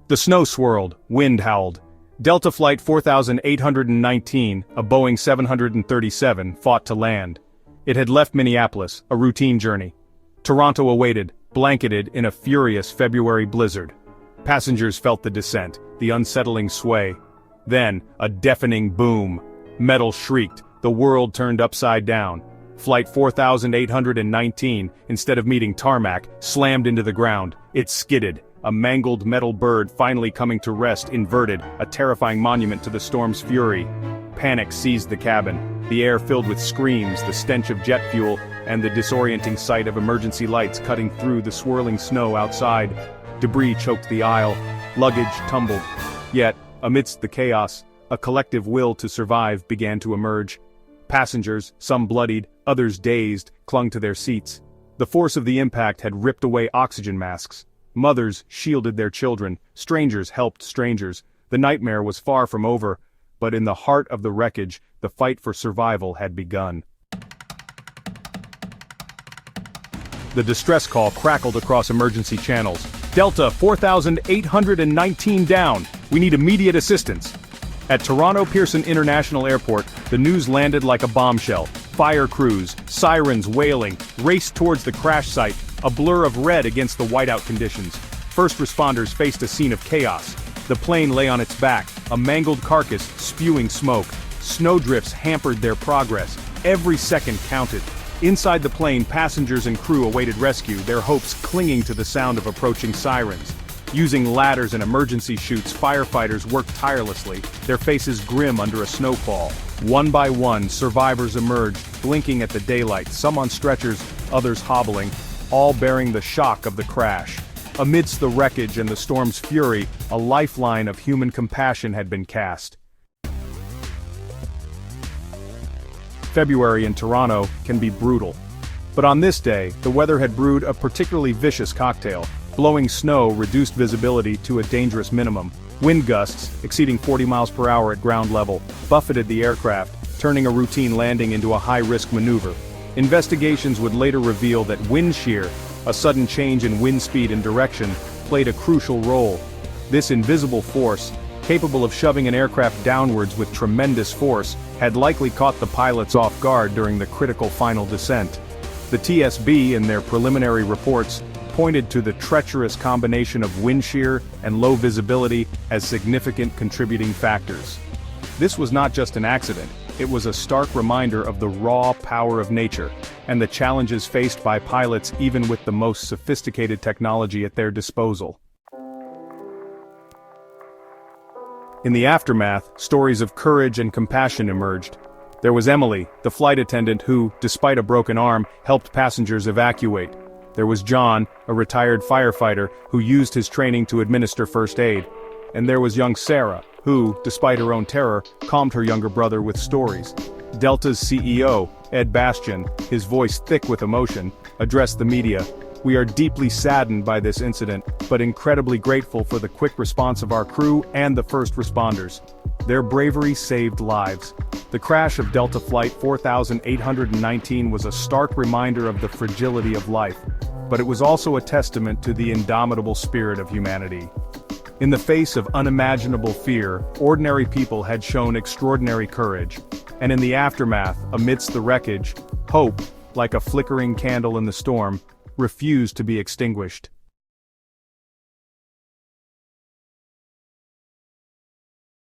The snow swirled, wind howled. Delta Flight 4819, a Boeing 737, fought to land. It had left Minneapolis, a routine journey. Toronto awaited, blanketed in a furious February blizzard. Passengers felt the descent, the unsettling sway. Then, a deafening boom. Metal shrieked, the world turned upside down. Flight 4819, instead of meeting tarmac, slammed into the ground. It skidded, a mangled metal bird finally coming to rest inverted, a terrifying monument to the storm's fury. Panic seized the cabin, the air filled with screams, the stench of jet fuel, and the disorienting sight of emergency lights cutting through the swirling snow outside. Debris choked the aisle, luggage tumbled. Yet, amidst the chaos, a collective will to survive began to emerge. Passengers, some bloodied, others dazed, clung to their seats. The force of the impact had ripped away oxygen masks. Mothers shielded their children, strangers helped strangers. The nightmare was far from over, but in the heart of the wreckage, the fight for survival had begun. The distress call crackled across emergency channels. Delta 4819 down. We need immediate assistance. At Toronto Pearson International Airport, the news landed like a bombshell. Fire crews, sirens wailing, raced towards the crash site, a blur of red against the whiteout conditions. First responders faced a scene of chaos. The plane lay on its back, a mangled carcass spewing smoke. Snowdrifts hampered their progress. Every second counted. Inside the plane, passengers and crew awaited rescue, their hopes clinging to the sound of approaching sirens. Using ladders and emergency chutes, firefighters worked tirelessly, their faces grim under a snowfall. One by one, survivors emerged, blinking at the daylight, some on stretchers, others hobbling, all bearing the shock of the crash. Amidst the wreckage and the storm's fury, a lifeline of human compassion had been cast. February in Toronto can be brutal. But on this day, the weather had brewed a particularly vicious cocktail. Blowing snow reduced visibility to a dangerous minimum. Wind gusts, exceeding 40 miles per hour at ground level, buffeted the aircraft, turning a routine landing into a high-risk maneuver. Investigations would later reveal that wind shear, a sudden change in wind speed and direction, played a crucial role. This invisible force, capable of shoving an aircraft downwards with tremendous force, had likely caught the pilots off guard during the critical final descent. The TSB, in their preliminary reports, pointed to the treacherous combination of wind shear and low visibility as significant contributing factors. This was not just an accident, it was a stark reminder of the raw power of nature, and the challenges faced by pilots even with the most sophisticated technology at their disposal. In the aftermath, stories of courage and compassion emerged. There was Emily, the flight attendant who, despite a broken arm, helped passengers evacuate. There was John, a retired firefighter, who used his training to administer first aid. And there was young Sarah, who, despite her own terror, calmed her younger brother with stories. Delta's CEO, Ed Bastian, his voice thick with emotion, addressed the media. "We are deeply saddened by this incident, but incredibly grateful for the quick response of our crew and the first responders. Their bravery saved lives." The crash of Delta Flight 4819 was a stark reminder of the fragility of life, but it was also a testament to the indomitable spirit of humanity. In the face of unimaginable fear, ordinary people had shown extraordinary courage, and in the aftermath, amidst the wreckage, hope, like a flickering candle in the storm, refused to be extinguished.